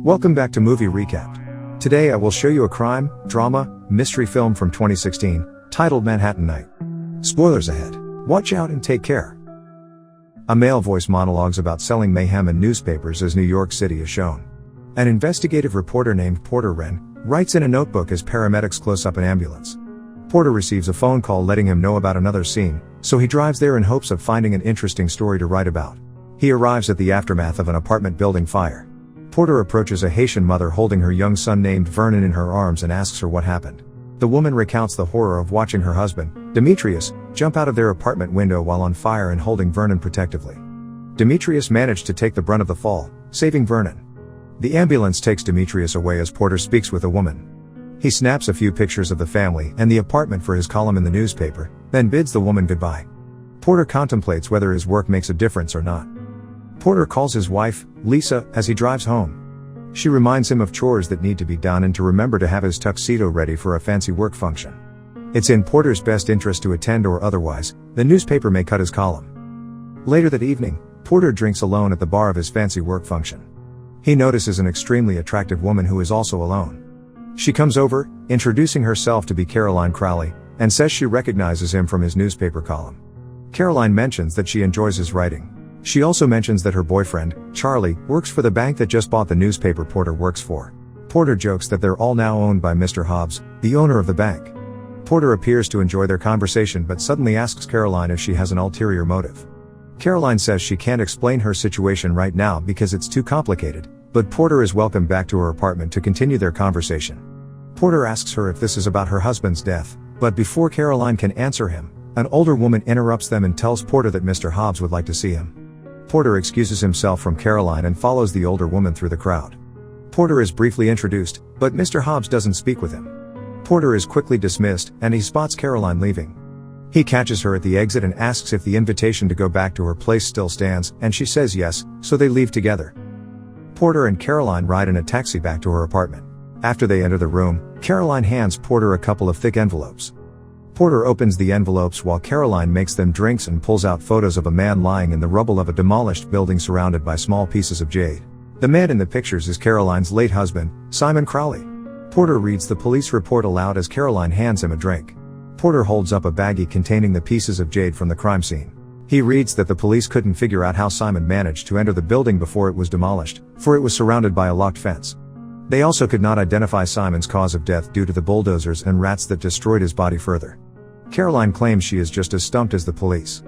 Welcome back to Movie Recapped. Today I will show you a crime, drama, mystery film from 2016, titled Manhattan Night. Spoilers ahead. Watch out and take care. A male voice monologues about selling mayhem in newspapers as New York City is shown. An investigative reporter named Porter Wren writes in a notebook as paramedics close up an ambulance. Porter receives a phone call letting him know about another scene, so he drives there in hopes of finding an interesting story to write about. He arrives at the aftermath of an apartment building fire. Porter approaches a Haitian mother holding her young son named Vernon in her arms and asks her what happened. The woman recounts the horror of watching her husband, Demetrius, jump out of their apartment window while on fire and holding Vernon protectively. Demetrius managed to take the brunt of the fall, saving Vernon. The ambulance takes Demetrius away as Porter speaks with a woman. He snaps a few pictures of the family and the apartment for his column in the newspaper, then bids the woman goodbye. Porter contemplates whether his work makes a difference or not. Porter calls his wife, Lisa, as he drives home. She reminds him of chores that need to be done and to remember to have his tuxedo ready for a fancy work function. It's in Porter's best interest to attend or otherwise, the newspaper may cut his column. Later that evening, Porter drinks alone at the bar of his fancy work function. He notices an extremely attractive woman who is also alone. She comes over, introducing herself to be Caroline Crowley, and says she recognizes him from his newspaper column. Caroline mentions that she enjoys his writing. She also mentions that her boyfriend, Charlie, works for the bank that just bought the newspaper Porter works for. Porter jokes that they're all now owned by Mr. Hobbs, the owner of the bank. Porter appears to enjoy their conversation but suddenly asks Caroline if she has an ulterior motive. Caroline says she can't explain her situation right now because it's too complicated, but Porter is welcomed back to her apartment to continue their conversation. Porter asks her if this is about her husband's death, but before Caroline can answer him, an older woman interrupts them and tells Porter that Mr. Hobbs would like to see him. Porter excuses himself from Caroline and follows the older woman through the crowd. Porter is briefly introduced, but Mr. Hobbs doesn't speak with him. Porter is quickly dismissed, and he spots Caroline leaving. He catches her at the exit and asks if the invitation to go back to her place still stands, and she says yes, so they leave together. Porter and Caroline ride in a taxi back to her apartment. After they enter the room, Caroline hands Porter a couple of thick envelopes. Porter opens the envelopes while Caroline makes them drinks and pulls out photos of a man lying in the rubble of a demolished building surrounded by small pieces of jade. The man in the pictures is Caroline's late husband, Simon Crowley. Porter reads the police report aloud as Caroline hands him a drink. Porter holds up a baggie containing the pieces of jade from the crime scene. He reads that the police couldn't figure out how Simon managed to enter the building before it was demolished, for it was surrounded by a locked fence. They also could not identify Simon's cause of death due to the bulldozers and rats that destroyed his body further. Caroline claims she is just as stumped as the police.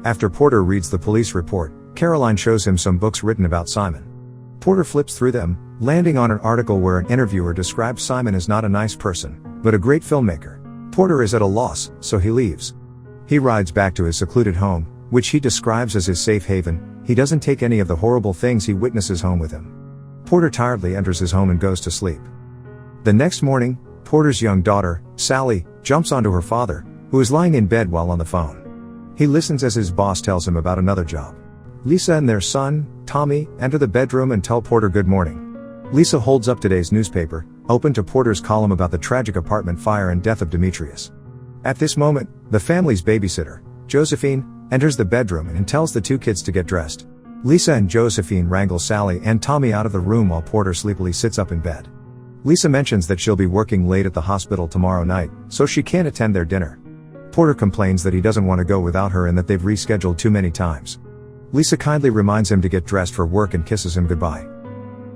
After Porter reads the police report, Caroline shows him some books written about Simon. Porter flips through them, landing on an article where an interviewer describes Simon as not a nice person, but a great filmmaker. Porter is at a loss, so he leaves. He rides back to his secluded home, which he describes as his safe haven. He doesn't take any of the horrible things he witnesses home with him. Porter tiredly enters his home and goes to sleep. The next morning, Porter's young daughter, Sally, jumps onto her father, who is lying in bed while on the phone. He listens as his boss tells him about another job. Lisa and their son, Tommy, enter the bedroom and tell Porter good morning. Lisa holds up today's newspaper, open to Porter's column about the tragic apartment fire and death of Demetrius. At this moment, the family's babysitter, Josephine, enters the bedroom and tells the two kids to get dressed. Lisa and Josephine wrangle Sally and Tommy out of the room while Porter sleepily sits up in bed. Lisa mentions that she'll be working late at the hospital tomorrow night, so she can't attend their dinner. Porter complains that he doesn't want to go without her and that they've rescheduled too many times. Lisa kindly reminds him to get dressed for work and kisses him goodbye.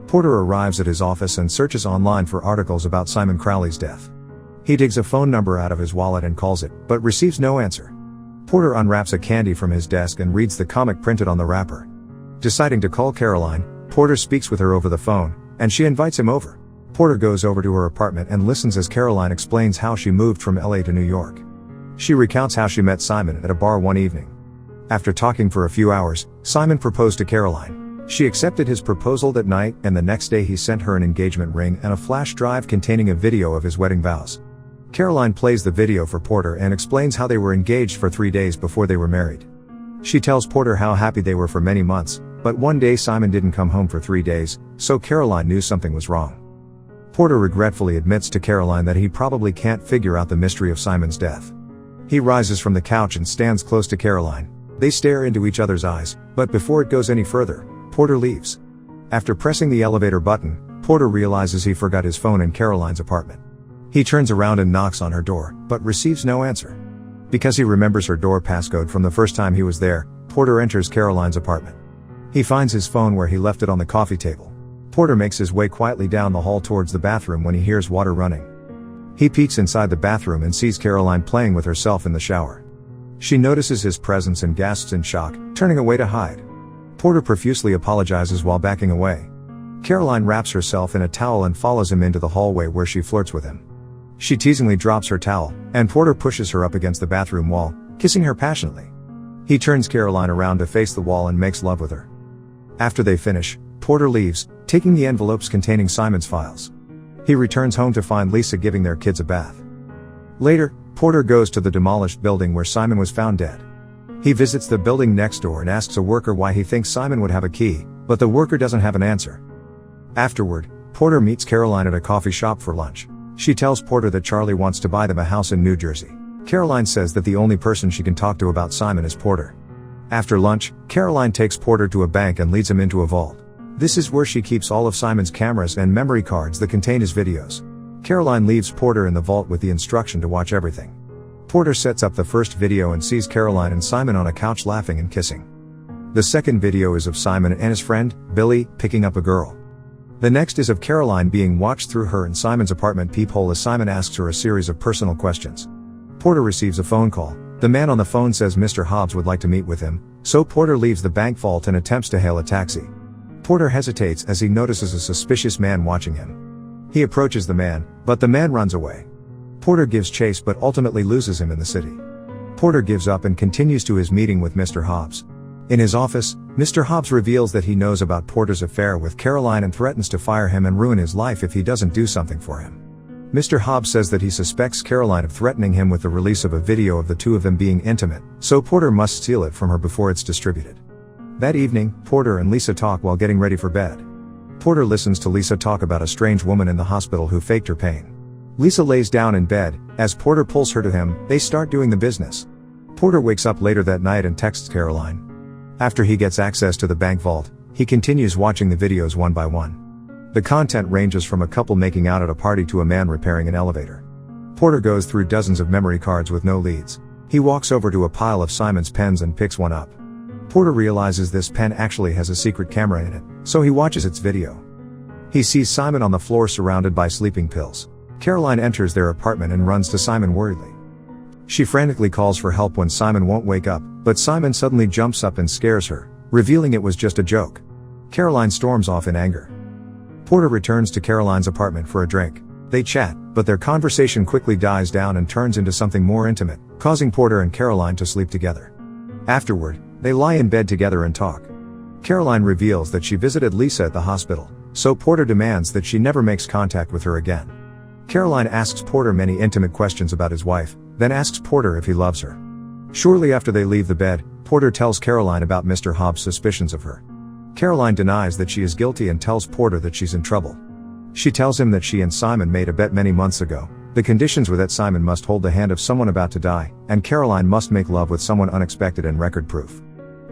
Porter arrives at his office and searches online for articles about Simon Crowley's death. He digs a phone number out of his wallet and calls it, but receives no answer. Porter unwraps a candy from his desk and reads the comic printed on the wrapper. Deciding to call Caroline, Porter speaks with her over the phone, and she invites him over. Porter goes over to her apartment and listens as Caroline explains how she moved from LA to New York. She recounts how she met Simon at a bar one evening. After talking for a few hours, Simon proposed to Caroline. She accepted his proposal that night, and the next day he sent her an engagement ring and a flash drive containing a video of his wedding vows. Caroline plays the video for Porter and explains how they were engaged for 3 days before they were married. She tells Porter how happy they were for many months, but one day Simon didn't come home for 3 days, so Caroline knew something was wrong. Porter regretfully admits to Caroline that he probably can't figure out the mystery of Simon's death. He rises from the couch and stands close to Caroline. They stare into each other's eyes, but before it goes any further, Porter leaves. After pressing the elevator button, Porter realizes he forgot his phone in Caroline's apartment. He turns around and knocks on her door, but receives no answer. Because he remembers her door passcode from the first time he was there, Porter enters Caroline's apartment. He finds his phone where he left it on the coffee table. Porter makes his way quietly down the hall towards the bathroom when he hears water running. He peeks inside the bathroom and sees Caroline playing with herself in the shower. She notices his presence and gasps in shock, turning away to hide. Porter profusely apologizes while backing away. Caroline wraps herself in a towel and follows him into the hallway where she flirts with him. She teasingly drops her towel, and Porter pushes her up against the bathroom wall, kissing her passionately. He turns Caroline around to face the wall and makes love with her. After they finish, Porter leaves, taking the envelopes containing Simon's files. He returns home to find Lisa giving their kids a bath. Later, Porter goes to the demolished building where Simon was found dead. He visits the building next door and asks a worker why he thinks Simon would have a key, but the worker doesn't have an answer. Afterward, Porter meets Caroline at a coffee shop for lunch. She tells Porter that Charlie wants to buy them a house in New Jersey. Caroline says that the only person she can talk to about Simon is Porter. After lunch, Caroline takes Porter to a bank and leads him into a vault. This is where she keeps all of Simon's cameras and memory cards that contain his videos. Caroline leaves Porter in the vault with the instruction to watch everything. Porter sets up the first video and sees Caroline and Simon on a couch laughing and kissing. The second video is of Simon and his friend, Billy, picking up a girl. The next is of Caroline being watched through her and Simon's apartment peephole as Simon asks her a series of personal questions. Porter receives a phone call. The man on the phone says Mr. Hobbs would like to meet with him, so Porter leaves the bank vault and attempts to hail a taxi. Porter hesitates as he notices a suspicious man watching him. He approaches the man, but the man runs away. Porter gives chase but ultimately loses him in the city. Porter gives up and continues to his meeting with Mr. Hobbs. In his office, Mr. Hobbs reveals that he knows about Porter's affair with Caroline and threatens to fire him and ruin his life if he doesn't do something for him. Mr. Hobbs says that he suspects Caroline of threatening him with the release of a video of the two of them being intimate, so Porter must steal it from her before it's distributed. That evening, Porter and Lisa talk while getting ready for bed. Porter listens to Lisa talk about a strange woman in the hospital who faked her pain. Lisa lays down in bed. As Porter pulls her to him, they start doing the business. Porter wakes up later that night and texts Caroline. After he gets access to the bank vault, he continues watching the videos one by one. The content ranges from a couple making out at a party to a man repairing an elevator. Porter goes through dozens of memory cards with no leads. He walks over to a pile of Simon's pens and picks one up. Porter realizes this pen actually has a secret camera in it, so he watches its video. He sees Simon on the floor surrounded by sleeping pills. Caroline enters their apartment and runs to Simon worriedly. She frantically calls for help when Simon won't wake up, but Simon suddenly jumps up and scares her, revealing it was just a joke. Caroline storms off in anger. Porter returns to Caroline's apartment for a drink. They chat, but their conversation quickly dies down and turns into something more intimate, causing Porter and Caroline to sleep together. Afterward, they lie in bed together and talk. Caroline reveals that she visited Lisa at the hospital, so Porter demands that she never makes contact with her again. Caroline asks Porter many intimate questions about his wife, then asks Porter if he loves her. Shortly after they leave the bed, Porter tells Caroline about Mr. Hobbs' suspicions of her. Caroline denies that she is guilty and tells Porter that she's in trouble. She tells him that she and Simon made a bet many months ago. The conditions were that Simon must hold the hand of someone about to die, and Caroline must make love with someone unexpected and record-proof.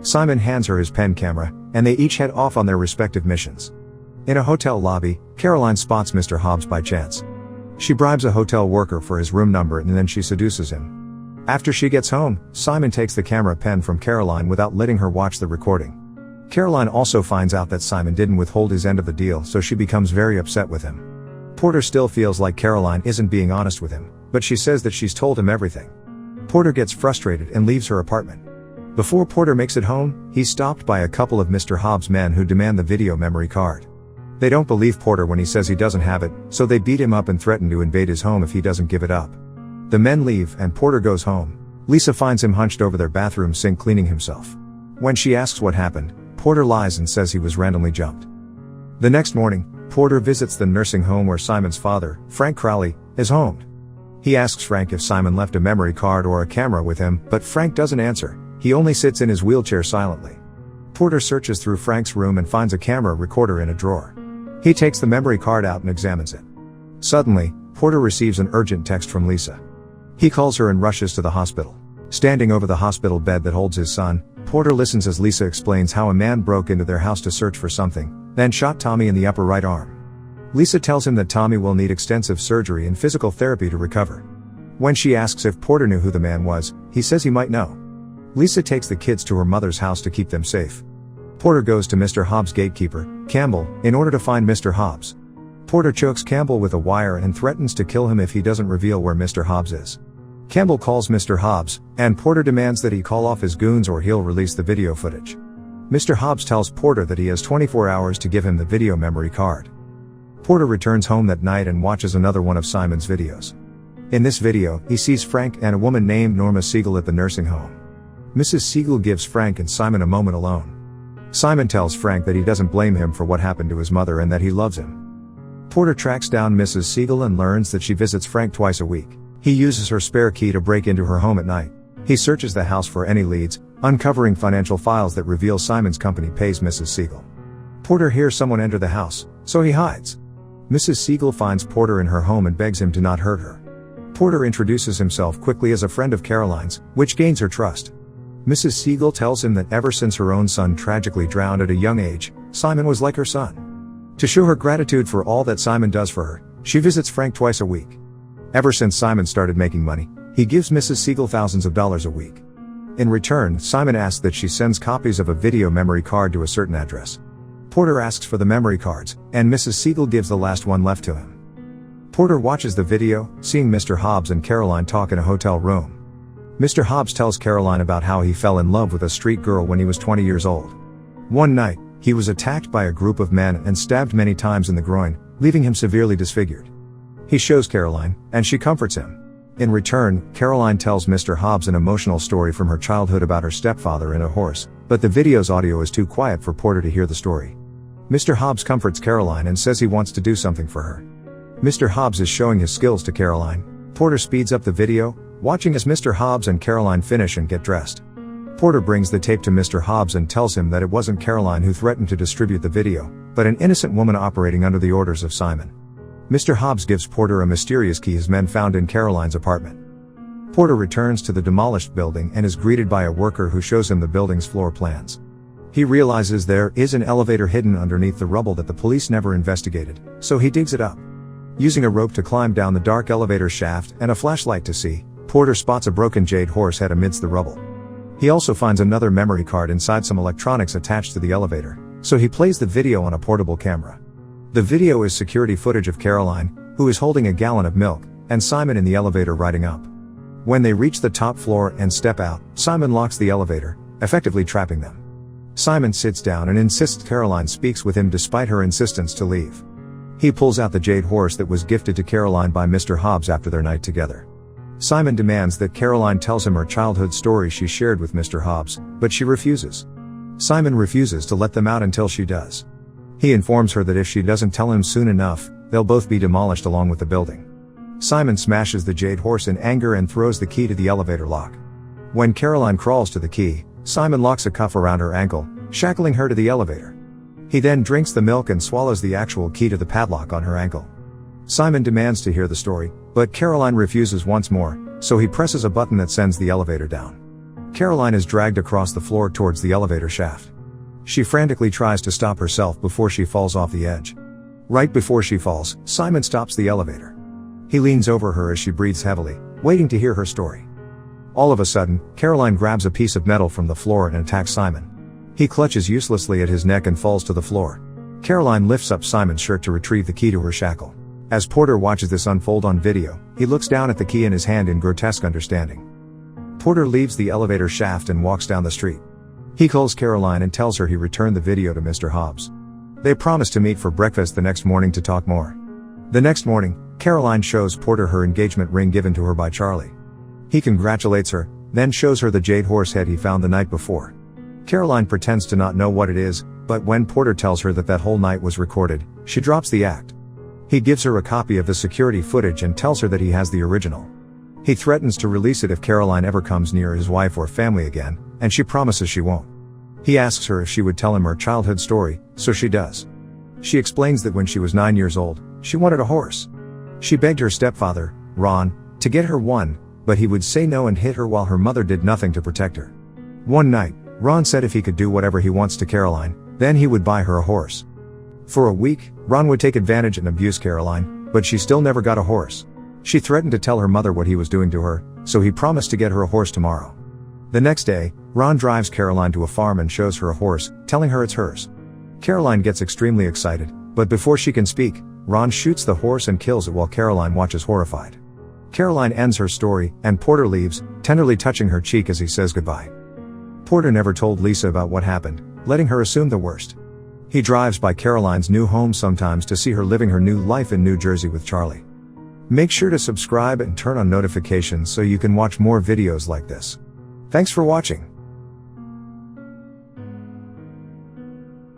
Simon hands her his pen camera, and they each head off on their respective missions. In a hotel lobby, Caroline spots Mr. Hobbs by chance. She bribes a hotel worker for his room number and then she seduces him. After she gets home, Simon takes the camera pen from Caroline without letting her watch the recording. Caroline also finds out that Simon didn't withhold his end of the deal, so she becomes very upset with him. Porter still feels like Caroline isn't being honest with him, but she says that she's told him everything. Porter gets frustrated and leaves her apartment. Before Porter makes it home, he's stopped by a couple of Mr. Hobbs' men who demand the video memory card. They don't believe Porter when he says he doesn't have it, so they beat him up and threaten to invade his home if he doesn't give it up. The men leave and Porter goes home. Lisa finds him hunched over their bathroom sink cleaning himself. When she asks what happened, Porter lies and says he was randomly jumped. The next morning, Porter visits the nursing home where Simon's father, Frank Crowley, is homed. He asks Frank if Simon left a memory card or a camera with him, but Frank doesn't answer. He only sits in his wheelchair silently. Porter searches through Frank's room and finds a camera recorder in a drawer. He takes the memory card out and examines it. Suddenly, Porter receives an urgent text from Lisa. He calls her and rushes to the hospital. Standing over the hospital bed that holds his son, Porter listens as Lisa explains how a man broke into their house to search for something, then shot Tommy in the upper right arm. Lisa tells him that Tommy will need extensive surgery and physical therapy to recover. When she asks if Porter knew who the man was, he says he might know. Lisa takes the kids to her mother's house to keep them safe. Porter goes to Mr. Hobbs' gatekeeper, Campbell, in order to find Mr. Hobbs. Porter chokes Campbell with a wire and threatens to kill him if he doesn't reveal where Mr. Hobbs is. Campbell calls Mr. Hobbs, and Porter demands that he call off his goons or he'll release the video footage. Mr. Hobbs tells Porter that he has 24 hours to give him the video memory card. Porter returns home that night and watches another one of Simon's videos. In this video, he sees Frank and a woman named Norma Siegel at the nursing home. Mrs. Siegel gives Frank and Simon a moment alone. Simon tells Frank that he doesn't blame him for what happened to his mother and that he loves him. Porter tracks down Mrs. Siegel and learns that she visits Frank twice a week. He uses her spare key to break into her home at night. He searches the house for any leads, uncovering financial files that reveal Simon's company pays Mrs. Siegel. Porter hears someone enter the house, so he hides. Mrs. Siegel finds Porter in her home and begs him to not hurt her. Porter introduces himself quickly as a friend of Caroline's, which gains her trust. Mrs. Siegel tells him that ever since her own son tragically drowned at a young age, Simon was like her son. To show her gratitude for all that Simon does for her, she visits Frank twice a week. Ever since Simon started making money, he gives Mrs. Siegel thousands of dollars a week. In return, Simon asks that she sends copies of a video memory card to a certain address. Porter asks for the memory cards, and Mrs. Siegel gives the last one left to him. Porter watches the video, seeing Mr. Hobbs and Caroline talk in a hotel room. Mr. Hobbs tells Caroline about how he fell in love with a street girl when he was 20 years old. One night, he was attacked by a group of men and stabbed many times in the groin, leaving him severely disfigured. He shows Caroline, and she comforts him. In return, Caroline tells Mr. Hobbs an emotional story from her childhood about her stepfather and a horse, but the video's audio is too quiet for Porter to hear the story. Mr. Hobbs comforts Caroline and says he wants to do something for her. Mr. Hobbs is showing his skills to Caroline. Porter speeds up the video, watching as Mr. Hobbs and Caroline finish and get dressed. Porter brings the tape to Mr. Hobbs and tells him that it wasn't Caroline who threatened to distribute the video, but an innocent woman operating under the orders of Simon. Mr. Hobbs gives Porter a mysterious key his men found in Caroline's apartment. Porter returns to the demolished building and is greeted by a worker who shows him the building's floor plans. He realizes there is an elevator hidden underneath the rubble that the police never investigated, so he digs it up. Using a rope to climb down the dark elevator shaft and a flashlight to see, Porter spots a broken jade horse head amidst the rubble. He also finds another memory card inside some electronics attached to the elevator, so he plays the video on a portable camera. The video is security footage of Caroline, who is holding a gallon of milk, and Simon in the elevator riding up. When they reach the top floor and step out, Simon locks the elevator, effectively trapping them. Simon sits down and insists Caroline speaks with him despite her insistence to leave. He pulls out the jade horse that was gifted to Caroline by Mr. Hobbs after their night together. Simon demands that Caroline tells him her childhood story she shared with Mr. Hobbs, but she refuses. Simon refuses to let them out until she does. He informs her that if she doesn't tell him soon enough, they'll both be demolished along with the building. Simon smashes the jade horse in anger and throws the key to the elevator lock. When Caroline crawls to the key, Simon locks a cuff around her ankle, shackling her to the elevator. He then drinks the milk and swallows the actual key to the padlock on her ankle. Simon demands to hear the story, but Caroline refuses once more, so he presses a button that sends the elevator down. Caroline is dragged across the floor towards the elevator shaft. She frantically tries to stop herself before she falls off the edge. Right before she falls, Simon stops the elevator. He leans over her as she breathes heavily, waiting to hear her story. All of a sudden, Caroline grabs a piece of metal from the floor and attacks Simon. He clutches uselessly at his neck and falls to the floor. Caroline lifts up Simon's shirt to retrieve the key to her shackle. As Porter watches this unfold on video, he looks down at the key in his hand in grotesque understanding. Porter leaves the elevator shaft and walks down the street. He calls Caroline and tells her he returned the video to Mr. Hobbs. They promise to meet for breakfast the next morning to talk more. The next morning, Caroline shows Porter her engagement ring given to her by Charlie. He congratulates her, then shows her the jade horse head he found the night before. Caroline pretends to not know what it is, but when Porter tells her that whole night was recorded, she drops the act. He gives her a copy of the security footage and tells her that he has the original. He threatens to release it if Caroline ever comes near his wife or family again, and she promises she won't. He asks her if she would tell him her childhood story, so she does. She explains that when she was 9 years old, she wanted a horse. She begged her stepfather, Ron, to get her one, but he would say no and hit her while her mother did nothing to protect her. One night, Ron said if he could do whatever he wants to Caroline, then he would buy her a horse. For a week, Ron would take advantage and abuse Caroline, but she still never got a horse. She threatened to tell her mother what he was doing to her, so he promised to get her a horse tomorrow. The next day, Ron drives Caroline to a farm and shows her a horse, telling her it's hers. Caroline gets extremely excited, but before she can speak, Ron shoots the horse and kills it while Caroline watches horrified. Caroline ends her story, and Porter leaves, tenderly touching her cheek as he says goodbye. Porter never told Lisa about what happened, letting her assume the worst. He drives by Caroline's new home sometimes to see her living her new life in New Jersey with Charlie. Make sure to subscribe and turn on notifications so you can watch more videos like this. Thanks for watching.